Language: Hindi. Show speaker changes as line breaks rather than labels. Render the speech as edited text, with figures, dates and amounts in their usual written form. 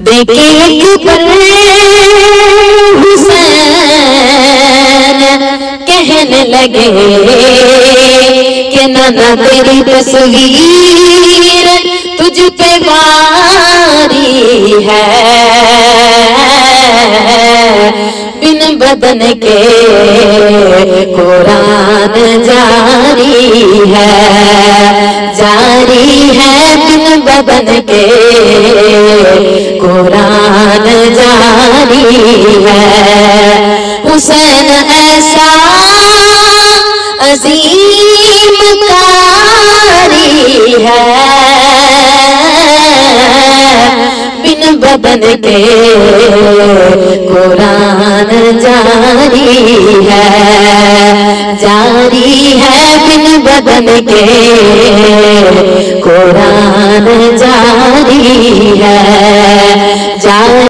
देखे अकबर हुसैन कहने लगे कि नाना तेरी तस्वीर तुझ पे वारी है, बिन बदन के कुरान जारी है, जारी है बिन बदन के कुरान जारी है। हुसैन ऐसा अजीम कारी है, बिन बदन के कुरान जारी है, जारी है बिन बदन के कुरान जारी है।